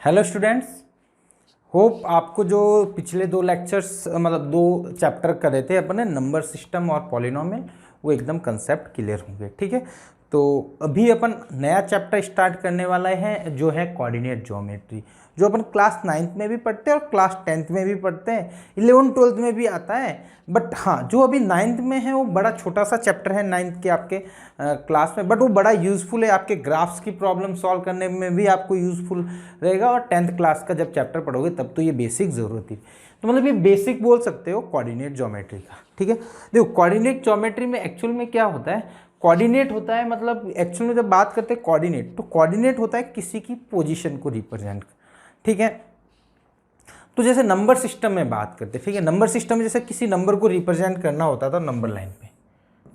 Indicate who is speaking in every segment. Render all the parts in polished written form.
Speaker 1: Hello students, hope आपको जो पिछले दो लेक्चर्स मतलब दो चैप्टर करे थे अपने नंबर सिस्टम और पॉलिनोमियल वो एकदम कंसेप्ट क्लियर होंगे। ठीक है, तो अभी अपन नया चैप्टर स्टार्ट करने वाले हैं जो है कोऑर्डिनेट ज्योमेट्री, जो अपन क्लास 9th में भी पढ़ते हैं और क्लास 10th में भी पढ़ते हैं, 11th 12th में भी आता है। बट हाँ, जो अभी 9th में है वो बड़ा छोटा सा चैप्टर है 9th के आपके क्लास में, बट वो बड़ा यूज़फुल है, आपके ग्राफ्स की प्रॉब्लम सॉल्व करने में भी आपको यूज़फुल रहेगा। और 10th क्लास का जब चैप्टर पढ़ोगे तब तो ये बेसिक ज़रूरत थी, तो मतलब ये बेसिक बोल सकते हो कोऑर्डिनेट ज्योमेट्री का। ठीक है, देखो कोऑर्डिनेट ज्योमेट्री में एक्चुअल में क्या होता है, कोऑर्डिनेट होता है मतलब एक्चुअल में जब बात करते हैं कोऑर्डिनेट, तो कोऑर्डिनेट होता है किसी की पोजीशन को रिप्रेजेंट। ठीक है, तो जैसे नंबर सिस्टम में बात करते हैं, ठीक है, नंबर सिस्टम में जैसे किसी नंबर को रिप्रेजेंट करना होता था नंबर लाइन पे।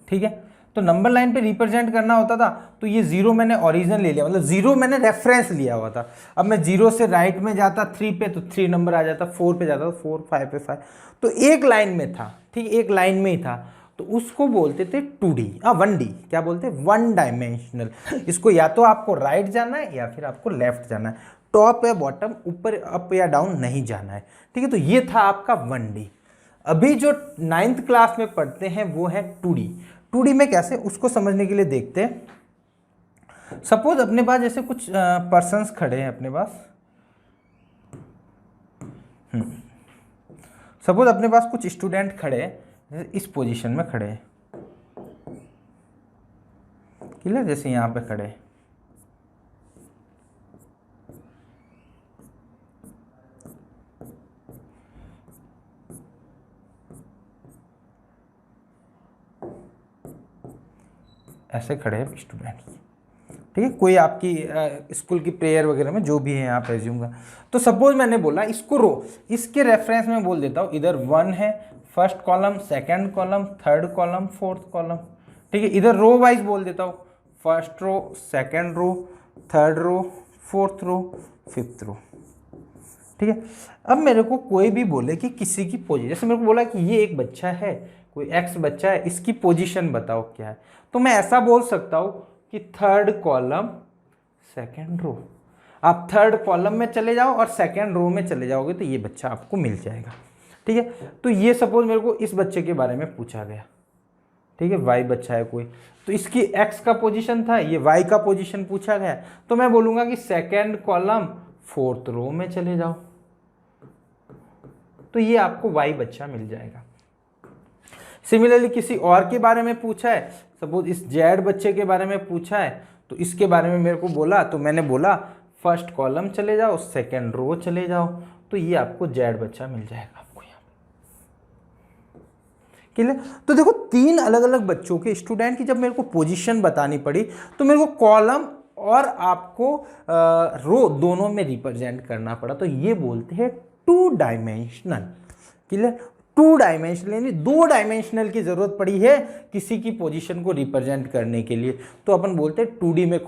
Speaker 1: ठीक है, तो नंबर लाइन पे रिप्रेजेंट करना होता था, तो ये जीरो मैंने ओरिजिन ले लिया, मतलब जीरो मैंने रेफरेंस लिया हुआ था। अब मैं जीरो से राइट में जाता 3 पे तो 3 नंबर आ जाता, 4 पे जाता तो 4, 5 पे 5, तो एक लाइन में था। ठीक, एक लाइन में ही था, तो उसको बोलते थे 2D, 1D, क्या बोलते हैं, 1 डायमेंशनल। इसको या तो आपको राइट जाना है या फिर आपको लेफ्ट जाना है, टॉप या बॉटम, ऊपर अप या डाउन नहीं जाना है। ठीक है, तो ये था आपका 1D। अभी जो 9th क्लास में पढ़ते हैं वो है 2D। 2D में कैसे, उसको समझने के लिए देखते हैं। सपोज अपने पास जैसे कुछ पर्सन्स खड़े हैं अपने पास, सपोज अपने पास कुछ स्टूडेंट खड़े हैं, जैसे इस पोजीशन में खड़े हैं, क्लियर, जैसे यहाँ पे खड़े हैं। ऐसे खड़े हैं स्टूडेंट्स। ठीक है, कोई आपकी स्कूल की प्रेयर वगैरह में जो भी है आप एज्यूम का। तो सपोज मैंने बोला इसको रो, इसके रेफरेंस में बोल देता हूँ, इधर 1 है, first column, second column, third column, fourth column. ठीक है, इधर रो वाइज बोल देता हूँ, first row, second row, third row, fourth row, fifth row. ठीक है, अब मेरे को कोई भी बोले कि किसी की पोजीशन, जैसे मेरे को बोला कि ये एक बच्चा है, कोई एक्स बच्चा है, इसकी पोजीशन बताओ क्या है, तो मैं ऐसा बोल सकता हूँ कि थर्ड कॉलम, सेकंड रो। आप थर्ड कॉलम में चले जाओ और सेकंड रो में चले जाओगे तो ये बच्चा आपको मिल जाएगा। ठीक है, तो ये सपोज मेरे को इस बच्चे के बारे में पूछा गया। ठीक है, वाई बच्चा है कोई, तो इसकी एक्स का पोजीशन था, ये वाई का पोजीशन पूछा गया, तो मैं बोलूंगा कि सेकंड कॉलम, फोर्थ रो में चले जाओ, तो ये आपको वाई बच्चा मिल जाएगा। सिमिलरली किसी और के बारे में पूछा है, सपोज इस जेड बच्चे के बारे में पूछा है, तो इसके बारे में मेरे को बोला, तो मैंने बोला फर्स्ट कॉलम चले जाओ, सेकंड रो चले जाओ, तो ये आपको जेड बच्चा मिल जाएगा आपको यहाँ पे। क्लियर, तो देखो 3 अलग अलग बच्चों के स्टूडेंट की जब मेरे को पोजीशन बतानी पड़ी, तो मेरे को कॉलम और आपको रो दोनों में रिप्रेजेंट करना पड़ा, तो ये बोलते हैं 2 डायमेंशनल। क्लियर, 2 डायमेंशनल यानी 2 डायमेंशनल की जरूरत पड़ी है किसी की पोजीशन को रिप्रेजेंट करने के लिए, तो अपन बोलते हैं 2D में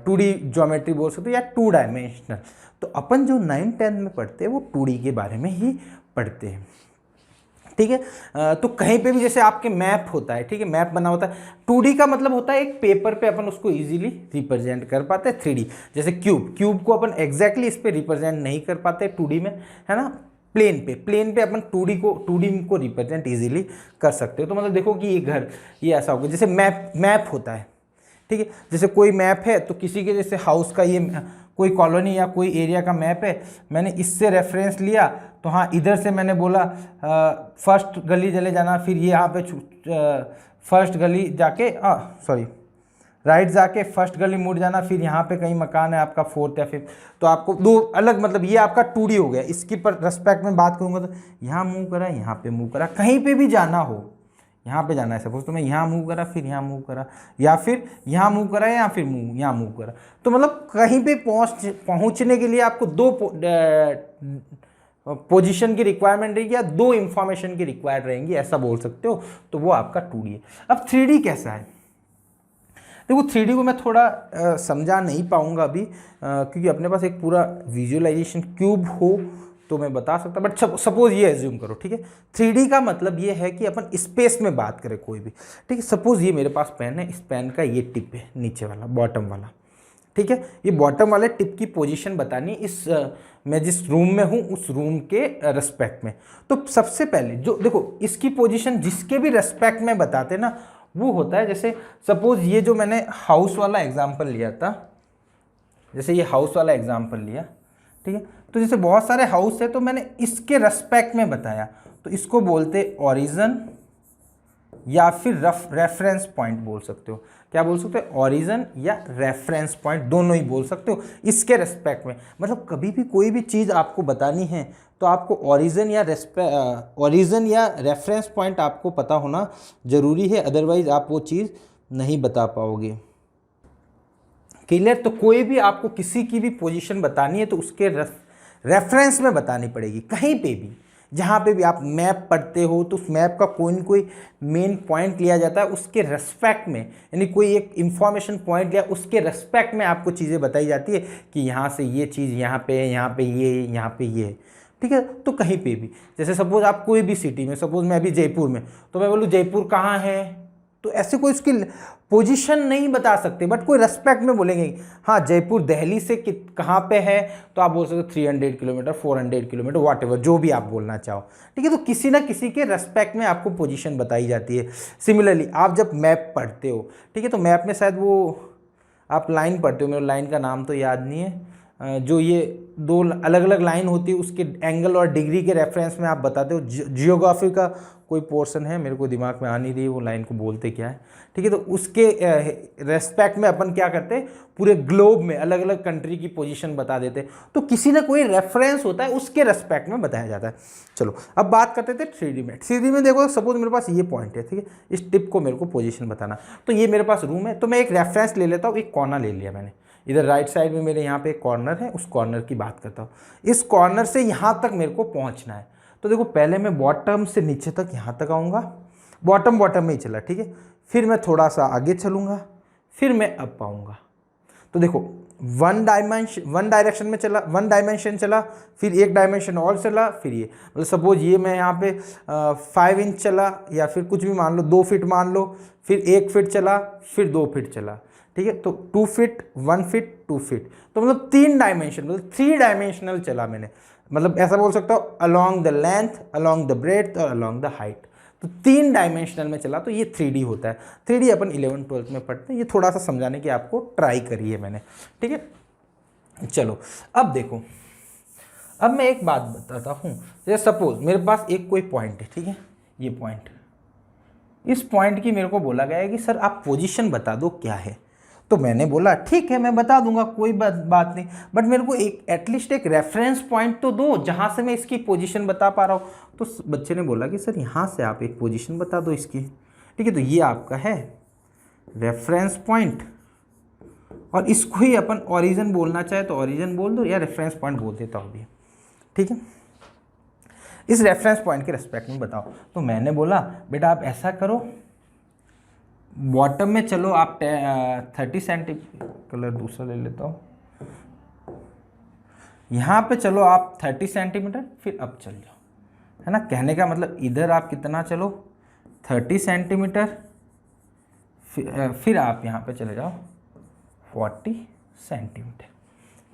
Speaker 1: 2D ज्योमेट्री बोल सकते हो या 2 डायमेंशनल। तो अपन जो 9th 10th में पढ़ते हैं वो 2D के बारे में ही पढ़ते हैं। ठीक है, तो कहीं पे भी जैसे आपके मैप होता है, ठीक है, मैप बना होता है, 2D का मतलब होता है एक पेपर पे अपन उसको इजीली रिप्रेजेंट कर पाते हैं। 3D जैसे क्यूब को अपन एग्जैक्टली इस पे रिप्रेजेंट नहीं कर पाते 2D में, है ना। प्लेन पे अपन 2D को रिप्रेजेंट इजीली कर सकते हो। तो मतलब देखो कि ये घर, ये ऐसा होगा, जैसे मैप होता है। ठीक है, जैसे कोई मैप है तो किसी के जैसे हाउस का, ये कोई कॉलोनी या कोई एरिया का मैप है, मैंने इससे रेफरेंस लिया, तो हाँ इधर से मैंने बोला फर्स्ट गली चले जाना, फिर ये यहाँ पे फर्स्ट गली जाके राइट जाके फर्स्ट गली मुड़ जाना, फिर यहाँ पे कहीं मकान है आपका फोर्थ या फिफ्थ, तो आपको 2 अलग, मतलब ये आपका 2D हो गया। इसकी पर रेस्पेक्ट में बात करूँगा तो यहाँ मूव करा, यहाँ पे मूव करा, कहीं पे भी जाना हो, यहाँ पे जाना है सपोज, तो मैं यहाँ मूव करा, फिर यहाँ मूव करा, या फिर यहाँ मूव करा, या फिर यहाँ मूव करा, तो मतलब कहीं पे पहुँचने के लिए आपको 2 पोजीशन की रिक्वायरमेंट रहेगी या 2 इंफॉर्मेशन की रिक्वायर्ड रहेंगी, ऐसा बोल सकते हो। तो वो आपका 2D है। अब 3D कैसा है, देखो 3D को मैं थोड़ा समझा नहीं पाऊंगा अभी, क्योंकि अपने पास एक पूरा विजुअलाइजेशन क्यूब हो तो मैं बता सकता, बट सपोज ये एज्यूम करो। ठीक है, 3D का मतलब ये है कि अपन स्पेस में बात करें कोई भी। ठीक है, सपोज ये मेरे पास पेन है, इस पेन का ये टिप है नीचे वाला, बॉटम वाला। ठीक है। ये बॉटम वाले टिप की पोजीशन बतानी इस मैं जिस रूम में हूँ उस रूम के रेस्पेक्ट में। तो सबसे पहले जो देखो इसकी पोजीशन जिसके भी रेस्पेक्ट में बताते ना वो होता है, जैसे सपोज ये जो मैंने हाउस वाला एग्जाम्पल लिया था, जैसे ये हाउस वाला एग्जाम्पल लिया, ठीक है। तो जैसे बहुत सारे हाउस है तो मैंने इसके रेस्पेक्ट में बताया, तो इसको बोलते ओरिजिन या फिर रेफरेंस पॉइंट बोल सकते हो। क्या बोल सकते हो? ओरिजिन या रेफरेंस पॉइंट, दोनों ही बोल सकते हो इसके रेस्पेक्ट में। मतलब कभी भी कोई भी चीज़ आपको बतानी है तो आपको ओरिजिन या रेफरेंस पॉइंट आपको पता होना ज़रूरी है, अदरवाइज आप वो चीज़ नहीं बता पाओगे। क्लियर? तो कोई भी आपको किसी की भी पोजीशन बतानी है तो उसके रेफरेंस में बतानी पड़ेगी। कहीं पे भी जहाँ पे भी आप मैप पढ़ते हो तो उस मैप का कोई न कोई मेन पॉइंट लिया जाता है, उसके रेस्पेक्ट में, यानी कोई एक इंफॉर्मेशन पॉइंट लिया उसके रेस्पेक्ट में आपको चीज़ें बताई जाती है कि यहाँ से ये चीज़ यहाँ पे है, यहाँ पे ये, यहाँ पे ये, ठीक है। तो कहीं पे भी जैसे सपोज आप कोई भी सिटी में, सपोज मैं अभी जयपुर में, तो मैं बोलूँ जयपुर कहाँ है, तो ऐसे कोई उसकी पोजीशन नहीं बता सकते, बट कोई रेस्पेक्ट में बोलेंगे। हाँ, जयपुर दिल्ली से कहाँ पे है, तो आप बोल सकते हो 300 किलोमीटर, 400 किलोमीटर, वॉट एवर, जो भी आप बोलना चाहो, ठीक है। तो किसी ना किसी के रेस्पेक्ट में आपको पोजीशन बताई जाती है। सिमिलरली आप जब मैप पढ़ते हो, ठीक है, तो मैप में शायद वो आप लाइन पढ़ते हो, मेरे लाइन का नाम तो याद नहीं है, जो ये दो अलग अलग लाइन होती है उसके एंगल और डिग्री के रेफरेंस में आप बताते हो। जियोग्राफी का कोई पोर्शन है, मेरे को दिमाग में आ नहीं रही वो लाइन को बोलते क्या है, ठीक है। तो उसके रेस्पेक्ट में अपन क्या करते हैं, पूरे ग्लोब में अलग अलग कंट्री की पोजीशन बता देते हैं। तो किसी ना कोई रेफरेंस होता है, उसके रेस्पेक्ट में बताया जाता है। चलो अब बात करते थे 3D में। 3D में देखो सपोज मेरे पास ये पॉइंट है, ठीक है, इस टिप को मेरे को पोजीशन बताना, तो ये मेरे पास रूम है, तो मैं एक रेफरेंस ले लेता हूँ, एक कॉर्नर ले लिया मैंने, इधर राइट साइड में मेरे यहाँ पे एक कॉर्नर है, उस कॉर्नर की बात करता हूँ। इस कॉर्नर से यहाँ तक मेरे को पहुँचना है, तो देखो पहले मैं बॉटम से नीचे तक यहाँ तक आऊँगा, बॉटम में ही चला, ठीक है। फिर मैं थोड़ा सा आगे चलूँगा, फिर मैं अप आऊँगा। तो देखो वन डायरेक्शन में चला, 1 डायमेंशन चला, फिर 1 डायमेंशन और चला, फिर ये, मतलब सपोज ये मैं यहाँ पे 5 इंच चला, या फिर कुछ भी मान लो 2 फीट मान लो, फिर 1 फीट चला, फिर 2 फीट चला, ठीक है। तो 2 फीट, 1 फीट, 2 फीट, तो मतलब 3 डायमेंशन, मतलब 3 डायमेंशनल चला मैंने, मतलब ऐसा बोल सकता हूँ along the length, along the breadth और अलोंग द हाइट। तो 3 डायमेंशनल में चला, तो ये 3D होता है। 3D अपन 11th-12th में पढ़ते हैं, ये थोड़ा सा समझाने की आपको ट्राई करी है मैंने, ठीक है। चलो अब देखो, अब मैं एक बात बताता हूँ, जैसे सपोज मेरे पास एक कोई पॉइंट है, ठीक है, ये पॉइंट, इस पॉइंट की मेरे को बोला गया है कि सर आप पोजीशन बता दो क्या है। तो मैंने बोला ठीक है मैं बता दूंगा, कोई बात नहीं, बट मेरे को एक एटलीस्ट एक रेफरेंस पॉइंट तो दो जहाँ से मैं इसकी पोजीशन बता पा रहा हूँ। तो बच्चे ने बोला कि सर यहाँ से आप एक पोजीशन बता दो इसकी, ठीक है। तो ये आपका है रेफरेंस पॉइंट, और इसको ही अपन ओरिजिन बोलना चाहे तो ओरिजिन बोल दो, या रेफरेंस पॉइंट बोल देता हूँ, ठीक है। इस रेफरेंस पॉइंट के रेस्पेक्ट में बताओ। तो मैंने बोला बेटा आप ऐसा करो, बॉटम में चलो आप 30 सेंटीमीटर, कलर दूसरा ले लेता हूँ, यहाँ पे चलो आप 30 सेंटीमीटर, फिर अब चल जाओ, है ना। कहने का मतलब इधर आप कितना चलो 30 सेंटीमीटर, फिर आप यहाँ पे चले जाओ 40 सेंटीमीटर,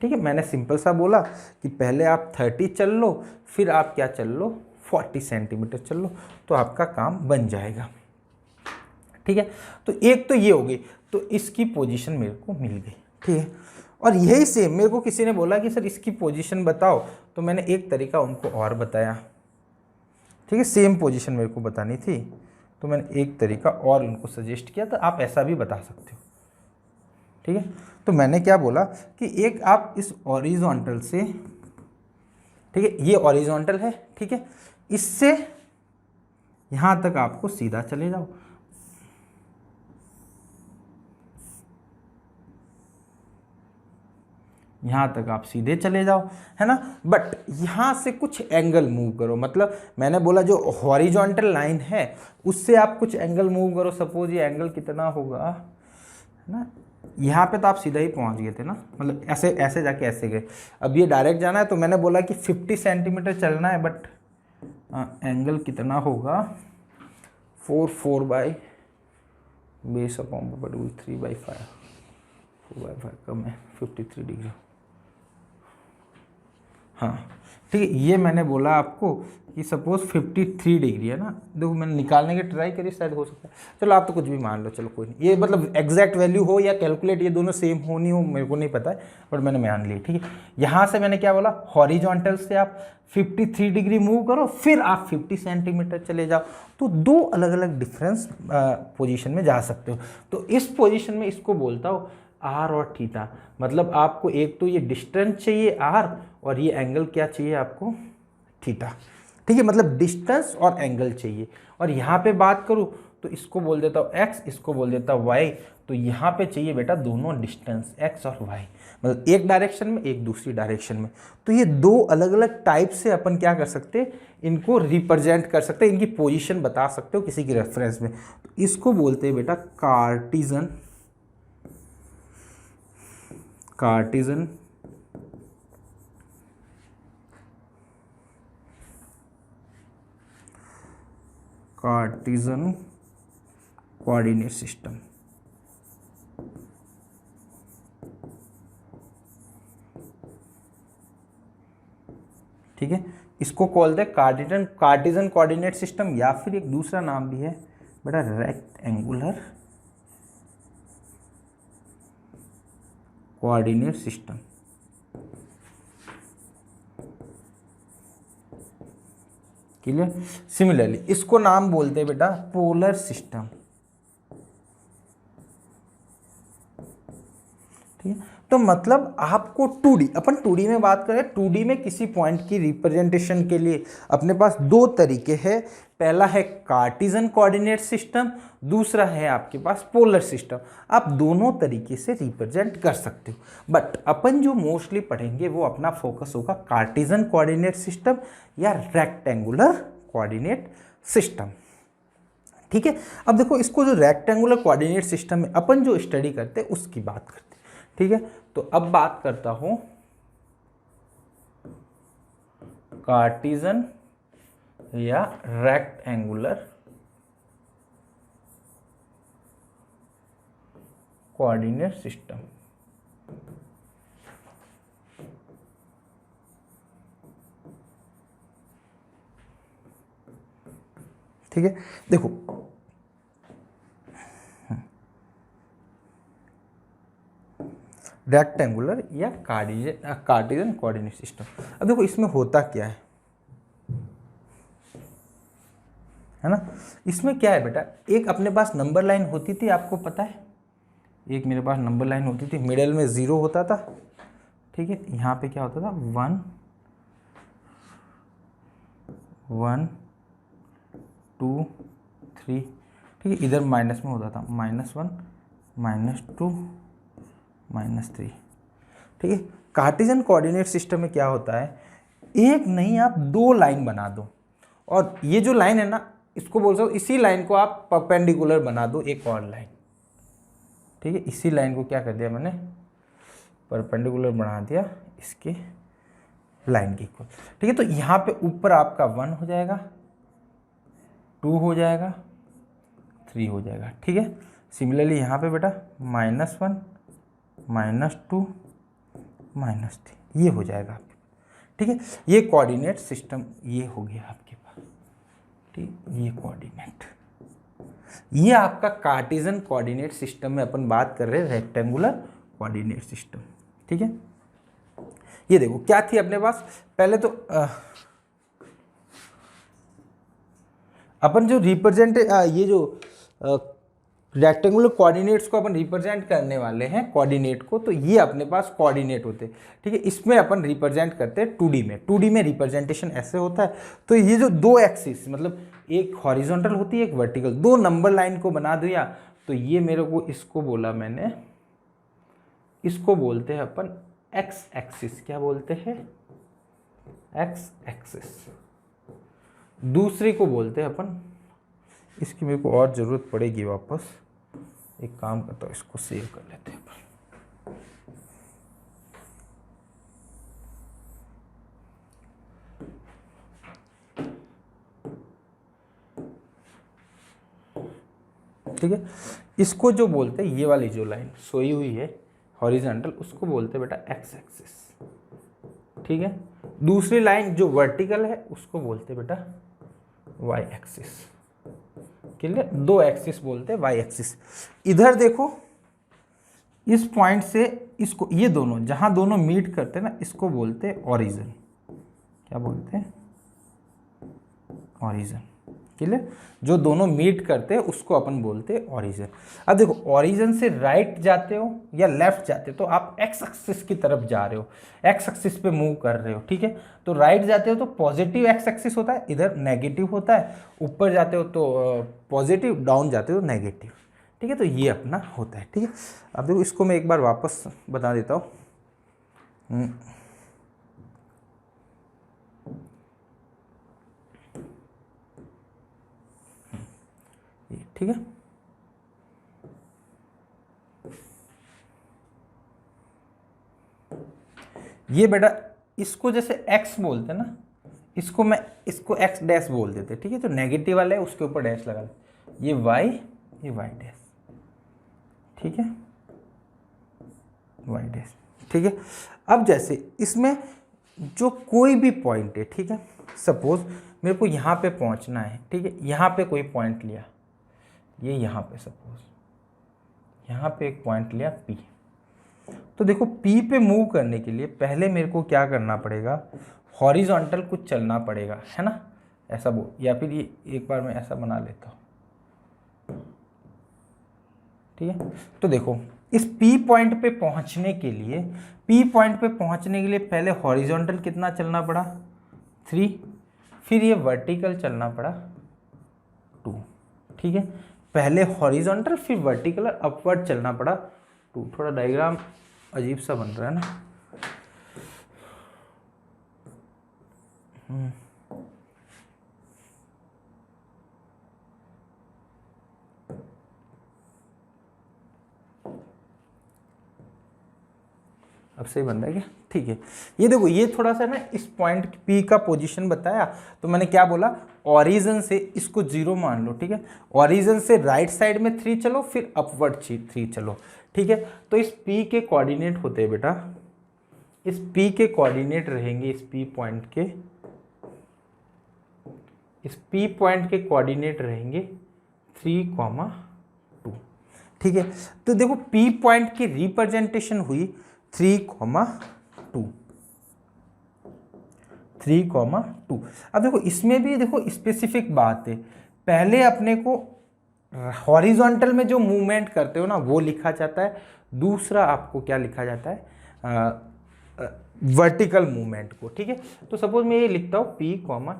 Speaker 1: ठीक है। मैंने सिंपल सा बोला कि पहले आप 30 चल लो, फिर आप क्या चल लो 40 सेंटीमीटर चल लो, तो आपका काम बन जाएगा, ठीक है। तो एक तो ये हो गई, तो इसकी पोजीशन मेरे को मिल गई, ठीक है। और यही सेम मेरे को किसी ने बोला कि सर इसकी पोजीशन बताओ, तो मैंने एक तरीका उनको और बताया, ठीक है। सेम पोजीशन मेरे को बतानी थी, तो मैंने एक तरीका और उनको सजेस्ट किया, तो आप ऐसा भी बता सकते हो, ठीक है। तो मैंने क्या बोला कि एक आप इस हॉरिजॉन्टल से, ठीक है, ये हॉरिजॉन्टल है, ठीक है, इससे यहाँ तक आपको सीधा चले जाओ, यहाँ तक आप सीधे चले जाओ, है ना। बट यहाँ से कुछ एंगल मूव करो, मतलब मैंने बोला जो हॉरिजॉन्टल लाइन है उससे आप कुछ एंगल मूव करो। सपोज ये एंगल कितना होगा, है ना, यहाँ पे तो आप सीधा ही पहुँच गए थे ना, मतलब ऐसे ऐसे जाके ऐसे गए। अब ये डायरेक्ट जाना है, तो मैंने बोला कि 50 सेंटीमीटर चलना है, बट एंगल कितना होगा 4 बाई बेस अपॉन 3/5, 2/5 कम है, 53 डिग्री। हाँ ठीक है, ये मैंने बोला आपको कि सपोज 53 डिग्री है ना, देखो मैंने निकालने की ट्राई करी, शायद हो सकता है, चलो आप तो कुछ भी मान लो, चलो कोई नहीं, ये मतलब एग्जैक्ट वैल्यू हो या कैलकुलेट, ये दोनों सेम हो नहीं हो मेरे को नहीं पता है, बट मैंने मान ली। ठीक है, यहाँ से मैंने क्या बोला, हॉरिजॉन्टल से आप 53 डिग्री मूव करो, फिर आप 50 सेंटीमीटर चले जाओ, तो दो अलग अलग डिफरेंस पोजीशन में जा सकते हो। तो इस पोजीशन में इसको बोलता हूँ आर और थीटा, मतलब आपको एक तो ये डिस्टेंस चाहिए आर, और ये एंगल क्या चाहिए आपको, थीटा। ठीक है, मतलब डिस्टेंस और एंगल चाहिए। और यहाँ पे बात करूँ तो इसको बोल देता हूँ एक्स, इसको बोल देता हूँ वाई। तो यहाँ पे चाहिए बेटा दोनों डिस्टेंस एक्स और वाई, मतलब एक डायरेक्शन में एक दूसरी डायरेक्शन में। तो ये दो अलग अलग टाइप से अपन क्या कर सकते हैं, इनको रिप्रेजेंट कर सकते हैं, इनकी पोजीशन बता सकते हो किसी की रेफरेंस में। तो इसको बोलते हैं बेटा Cartesian, Cartesian Cartesian coordinate system. ठीक है, इसको कॉल दे कार्टिजन कोऑर्डिनेट सिस्टम, या फिर एक दूसरा नाम भी है बेटा rectangular coordinate system. Clear. Similarly इसको नाम बोलते हैं बेटा पोलर सिस्टम। ठीक है, तो मतलब आपको 2D, अपन 2D में बात करें, 2D में किसी पॉइंट की रिप्रेजेंटेशन के लिए अपने पास दो तरीके हैं। पहला है कार्टिजन कोऑर्डिनेट सिस्टम, दूसरा है आपके पास पोलर सिस्टम। आप दोनों तरीके से रिप्रेजेंट कर सकते हो, बट अपन जो मोस्टली पढ़ेंगे वो अपना फोकस होगा कार्टिजन कोऑर्डिनेट सिस्टम या रेक्टेंगुलर कोऑर्डिनेट सिस्टम। ठीक है, अब देखो इसको जो रेक्टेंगुलर कोऑर्डिनेट सिस्टम में अपन जो स्टडी करते हैं उसकी बात करते हैं। ठीक है, तो अब बात करता हूं कार्टिजन या रेक्टेंगुलर कोऑर्डिनेट सिस्टम। ठीक है, देखो रेक्टेंगुलर या कार्टिजन कोऑर्डिनेट सिस्टम। अब देखो इसमें होता क्या है ना, इसमें क्या है बेटा, एक अपने पास नंबर लाइन होती थी, आपको पता है, एक मेरे पास नंबर लाइन होती थी, मिडिल में 0 होता था। ठीक है, यहाँ पे क्या होता था 1 1 2 3। ठीक है, इधर माइनस में होता था -1 -2 -3। ठीक है, कार्टिजन कोऑर्डिनेट सिस्टम में क्या होता है, एक नहीं आप दो लाइन बना दो, और ये जो लाइन है ना, इसको बोल सकते हो, इसी लाइन को आप परपेंडिकुलर बना दो एक और लाइन। ठीक है, इसी लाइन को क्या कर दिया मैंने, परपेंडिकुलर बना दिया इसके लाइन के इक्वल। ठीक है, तो यहाँ पे ऊपर आपका 1 हो जाएगा, 2 हो जाएगा, 3 हो जाएगा। ठीक है, सिमिलरली यहाँ पे बेटा -1 -2 -3 ये हो जाएगा आपके पास। ठीक है, ये कोऑर्डिनेट सिस्टम ये हो गया आपके पास। ठीक, ये कोऑर्डिनेट, ये आपका कार्टिजन कोऑर्डिनेट सिस्टम में अपन बात कर रहे हैं रेक्टेंगुलर कोऑर्डिनेट सिस्टम। ठीक है, ये देखो क्या थी अपने पास, पहले तो अपन जो रिप्रेजेंट ये जो रेक्टेंगुलर कोऑर्डिनेट्स को अपन रिप्रेजेंट करने वाले हैं कोऑर्डिनेट को, तो ये अपने पास कोऑर्डिनेट होते हैं। ठीक है, इसमें अपन रिप्रेजेंट करते हैं 2D में। 2D में रिप्रेजेंटेशन ऐसे होता है, तो ये जो दो एक्सिस, मतलब एक हॉरिजॉन्टल होती है एक वर्टिकल, दो नंबर लाइन को बना दिया, तो ये मेरे को इसको बोला मैंने, इसको बोलते हैं अपन एक्स एक्सिस। क्या बोलते हैं, एक्स एक्सिस। दूसरे को बोलते हैं अपन, इसकी मेरे को और ज़रूरत पड़ेगी वापस, एक काम करता हूँ इसको सेव कर लेते हैं अपन। ठीक है, इसको जो बोलते हैं, ये वाली जो लाइन सोई हुई है हॉरिजॉन्टल, उसको बोलते हैं बेटा एक्स एक्सिस। ठीक है, दूसरी लाइन जो वर्टिकल है उसको बोलते हैं बेटा वाई एक्सिस। क्लियर, दो एक्सिस बोलते हैं वाई एक्सिस। इधर देखो, इस पॉइंट से इसको, ये दोनों जहां दोनों मीट करते हैं ना, इसको बोलते हैं ओरिजिन। क्या बोलते हैं? ओरिजिन। क्लियर, जो दोनों मीट करते हैं उसको अपन बोलते हैं ओरिजिन। अब देखो, ओरिजिन से राइट जाते हो या लेफ्ट जाते हो तो आप एक्स एक्सिस की तरफ जा रहे हो, एक्स एक्सिस पे मूव कर रहे हो। ठीक है, तो राइट जाते हो तो पॉजिटिव एक्स एक्सिस होता है, इधर नेगेटिव होता है। ऊपर जाते हो तो पॉजिटिव, डाउन जाते हो नेगेटिव। ठीक है, तो ये अपना होता है। ठीक है, अब देखो इसको मैं एक बार वापस बता देता हूँ। ठीक है, ये बेटा इसको जैसे x बोलते हैं ना, इसको x डैश बोल देते। ठीक है, तो नेगेटिव वाला है उसके ऊपर डैश लगा ले, ये y, ये y डैश। ठीक है, y डैश। ठीक है, अब जैसे इसमें जो कोई भी पॉइंट है, ठीक है, सपोज मेरे को यहाँ पे पहुँचना है। ठीक है, यहाँ पे कोई पॉइंट लिया, ये यहाँ पे सपोज यहाँ पे एक पॉइंट लिया P। तो देखो P पे मूव करने के लिए पहले मेरे को क्या करना पड़ेगा, हॉरिजॉन्टल कुछ चलना पड़ेगा, है ना, ऐसा या फिर ये एक बार मैं ऐसा बना लेता हूँ। ठीक है, तो देखो इस P पॉइंट पे पहुंचने के लिए, P पॉइंट पे पहुंचने के लिए पहले हॉरिजॉन्टल कितना चलना पड़ा, 3, फिर ये वर्टिकल चलना पड़ा 2। ठीक है, पहले हॉरिजॉन्टल फिर वर्टिकल अपवर्ड चलना पड़ा 2। थोड़ा डायग्राम अजीब सा बन रहा है ना। अब सही बन रहा है क्या? ठीक है, ये देखो, ये थोड़ा सा ना इस पॉइंट P का पोजीशन बताया, तो मैंने क्या बोला, ओरिजिन से इसको 0 मान लो। ठीक है, ओरिजिन से राइट साइड में 3 चलो, फिर अपवर्ड 3 चलो। ठीक है, तो इस P के कोऑर्डिनेट होते हैं बेटा, इस P के कोऑर्डिनेट रहेंगे, इस P पॉइंट के, इस P पॉइंट के कोऑर्डिनेट रहेंगे 3, 2। ठीक है, तो देखो P पॉइंट की रिप्रेजेंटेशन हुई 3, 2, 3, 2। अब देखो इसमें भी देखो स्पेसिफिक बात है, पहले अपने को हॉरिजॉन्टल में जो मूवमेंट करते हो ना वो लिखा जाता है, दूसरा आपको क्या लिखा जाता है, वर्टिकल मूवमेंट को। ठीक है, तो सपोज मैं ये लिखता हूँ P, 3,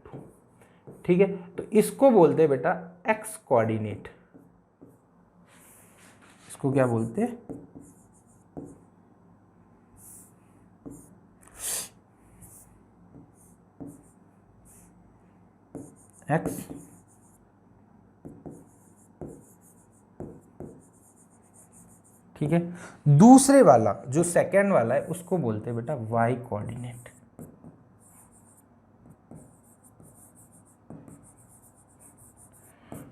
Speaker 1: 2। ठीक है, तो इसको बोलते हैं बेटा एक्स कोऑर्डिनेट। इसको क्या बोलते हैं, एक्स। ठीक है, दूसरे वाला जो सेकंड वाला है उसको बोलते हैं बेटा वाई कोऑर्डिनेट।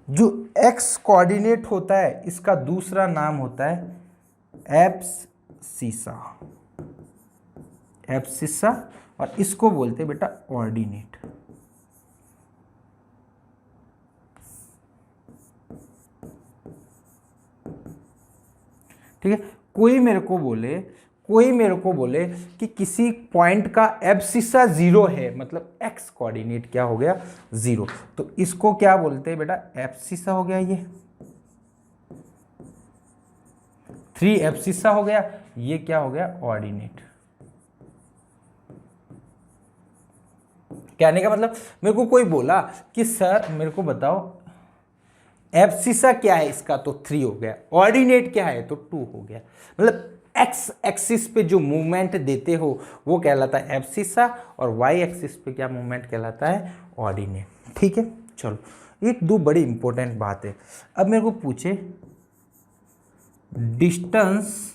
Speaker 1: जो एक्स कोऑर्डिनेट होता है इसका दूसरा नाम होता है एब्सिसा, एब्सिसा, और इसको बोलते हैं बेटा ऑर्डिनेट। ठीक है, कोई मेरे को बोले कि किसी पॉइंट का एब्सिसा 0 है, मतलब एक्स कोऑर्डिनेट क्या हो गया 0, तो इसको क्या बोलते हैं बेटा, एब्सिसा हो गया, ये 3 एब्सिसा हो गया, ये क्या हो गया ऑर्डिनेट। कहने का मतलब, मेरे को कोई बोला कि सर मेरे को बताओ एब्सिसा क्या है इसका, तो 3 हो गया, ऑर्डिनेट क्या है तो 2 हो गया। मतलब एक्स एक्सिस पे जो मूवमेंट देते हो वो कहलाता है एब्सिसा, और वाई एक्सिस पे क्या मूवमेंट कहलाता है, ऑर्डिनेट। ठीक है, चलो एक दो बड़ी इंपॉर्टेंट बात है। अब मेरे को पूछे डिस्टेंस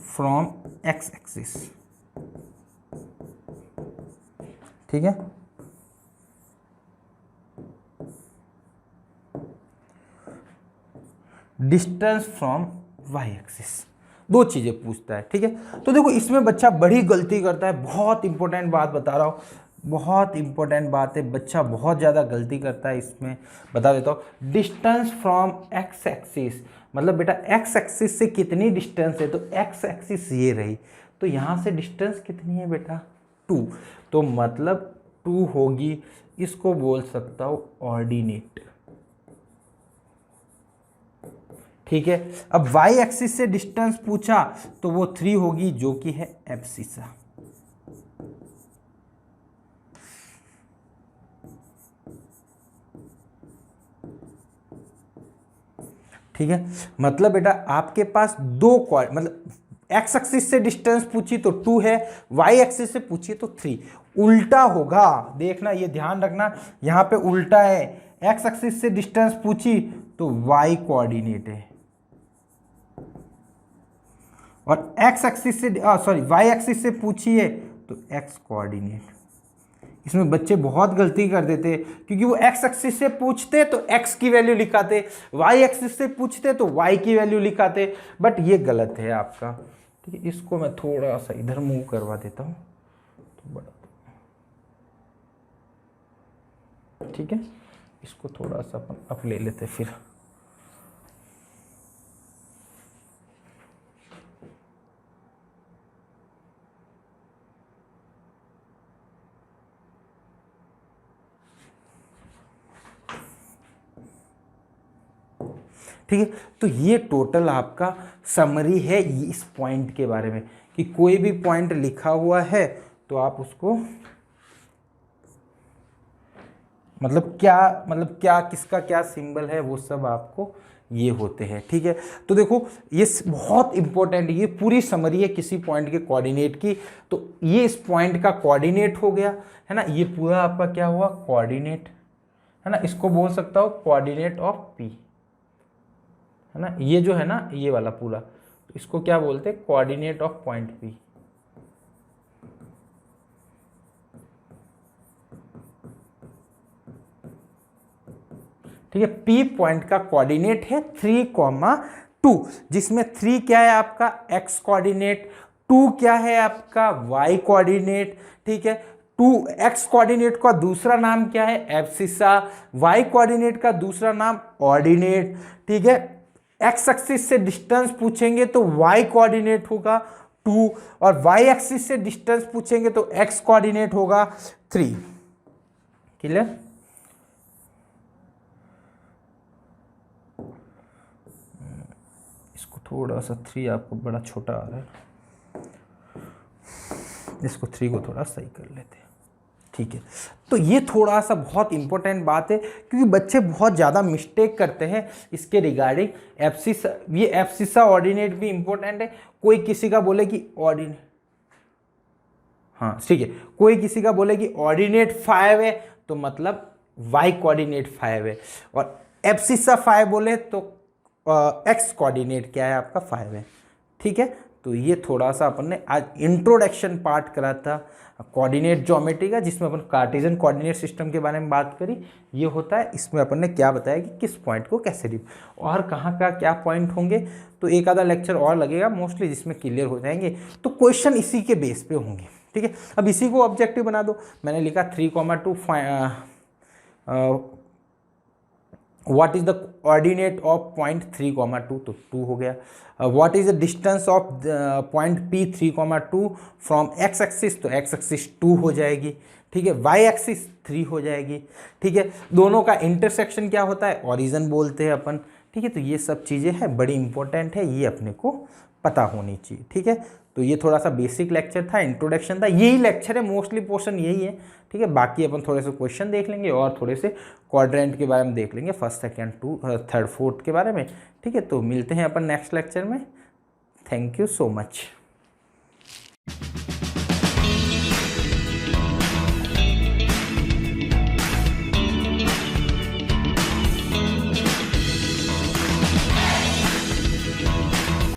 Speaker 1: फ्रॉम एक्स एक्सिस। ठीक है, डिस्टेंस फ्रॉम वाई एक्सिस, दो चीज़ें पूछता है। ठीक है, तो देखो इसमें बच्चा बड़ी गलती करता है, बहुत इंपॉर्टेंट बात बता रहा हूँ, बहुत इंपॉर्टेंट बात है, बच्चा बहुत ज़्यादा गलती करता है इसमें, बता देता हूँ। डिस्टेंस फ्रॉम एक्स एक्सिस, मतलब बेटा एक्स एक्सिस से कितनी डिस्टेंस है, तो एक्स एक्सिस ये रही, तो यहाँ से डिस्टेंस कितनी है बेटा 2, तो मतलब 2 होगी, इसको बोल सकता हूँ ऑर्डिनेट। ठीक है, अब y एक्सिस से डिस्टेंस पूछा तो वो 3 होगी जो कि है एब्सिसा। ठीक है, मतलब बेटा आपके पास दो मतलब x एक्सिस से डिस्टेंस पूछी तो 2 है, y एक्सिस से पूछी तो 3, उल्टा होगा, देखना ये ध्यान रखना, यहां पे उल्टा है, x एक्सिस से डिस्टेंस पूछी तो y कोऑर्डिनेट है, और x एक्सिस से y एक्सिस से पूछी है तो x कोऑर्डिनेट। इसमें बच्चे बहुत गलती कर देते, क्योंकि वो x एक्सिस से पूछते तो x की वैल्यू लिखाते, y एक्सिस से पूछते तो y की वैल्यू लिखाते, बट ये गलत है आपका। ठीक है, इसको मैं थोड़ा सा इधर मूव करवा देता हूँ तो बड़ा, ठीक है, इसको थोड़ा सा अपन अब ले लेते फिर। ठीक है, तो ये टोटल आपका समरी है इस पॉइंट के बारे में, कि कोई भी पॉइंट लिखा हुआ है तो आप उसको मतलब क्या किसका क्या सिंबल है वो सब आपको ये होते हैं। ठीक है, तो देखो ये बहुत इंपॉर्टेंट, ये पूरी समरी है किसी पॉइंट के कोऑर्डिनेट की, तो ये इस पॉइंट का कोऑर्डिनेट हो गया है ना, ये पूरा आपका क्या हुआ कोऑर्डिनेट, है ना, इसको बोल सकता हूँ कोऑर्डिनेट ऑफ पी, है ना, ये जो है ना ये वाला पूरा, तो इसको क्या बोलते हैं कोऑर्डिनेट ऑफ पॉइंट पी। ठीक है, पी पॉइंट का कोऑर्डिनेट है 3,2, जिसमें 3 क्या है आपका x कोऑर्डिनेट, 2 क्या है आपका y कोऑर्डिनेट। ठीक है, 2 x कोऑर्डिनेट का दूसरा नाम क्या है एब्सिसा, y कोऑर्डिनेट का दूसरा नाम ऑर्डिनेट। ठीक है, x एक्सिस से डिस्टेंस पूछेंगे तो y कोऑर्डिनेट होगा 2, और y एक्सिस से डिस्टेंस पूछेंगे तो x कोऑर्डिनेट होगा 3। क्लियर? इसको थोड़ा सा 3 आपको बड़ा छोटा आ रहा है, इसको 3 को थोड़ा सही कर लेते हैं। ठीक है, तो ये थोड़ा सा बहुत इंपॉर्टेंट बात है, क्योंकि बच्चे बहुत ज़्यादा मिस्टेक करते हैं इसके रिगार्डिंग। एब्सिसा, ये एब्सिसा ऑर्डिनेट भी इंपॉर्टेंट है, कोई किसी का बोले कि ऑर्डिनेट, हाँ ठीक है, कोई किसी का बोले कि ऑर्डिनेट 5 है तो मतलब y कोऑर्डिनेट 5 है, और एब्सिसा 5 बोले तो x कोऑर्डिनेट क्या है आपका 5 है। ठीक है, तो ये थोड़ा सा अपन ने आज इंट्रोडक्शन पार्ट करा था कोऑर्डिनेट ज्योमेट्री का, जिसमें अपन कार्टेशियन कोऑर्डिनेट सिस्टम के बारे में बात करी, ये होता है, इसमें अपन ने क्या बताया कि किस पॉइंट को कैसे डिव, और कहाँ का क्या पॉइंट होंगे, तो एक आधा लेक्चर और लगेगा मोस्टली जिसमें क्लियर हो जाएंगे, तो क्वेश्चन इसी के बेस पे होंगे। ठीक है, अब इसी को ऑब्जेक्टिव बना दो, मैंने लिखा 3,2 what is the coordinate of point 3,2, तो 2 हो गया। What is the distance of point P 3,2 from x axis, तो x एक्सिस 2 हो जाएगी। ठीक है, y एक्सिस 3 हो जाएगी। ठीक है, दोनों का इंटरसेक्शन क्या होता है ओरिजिन बोलते हैं अपन। ठीक है, तो ये सब चीज़ें हैं, बड़ी इंपॉर्टेंट है, ये अपने को पता होनी चाहिए। ठीक है, तो ये थोड़ा सा बेसिक लेक्चर था, इंट्रोडक्शन था, यही लेक्चर है, मोस्टली पोर्शन यही है। ठीक है, बाकी अपन थोड़े से क्वेश्चन देख लेंगे और थोड़े से क्वाड्रेंट के बारे में देख लेंगे, फर्स्ट सेकंड थर्ड फोर्थ के बारे में। ठीक है, तो मिलते हैं अपन नेक्स्ट लेक्चर में। Thank you so much.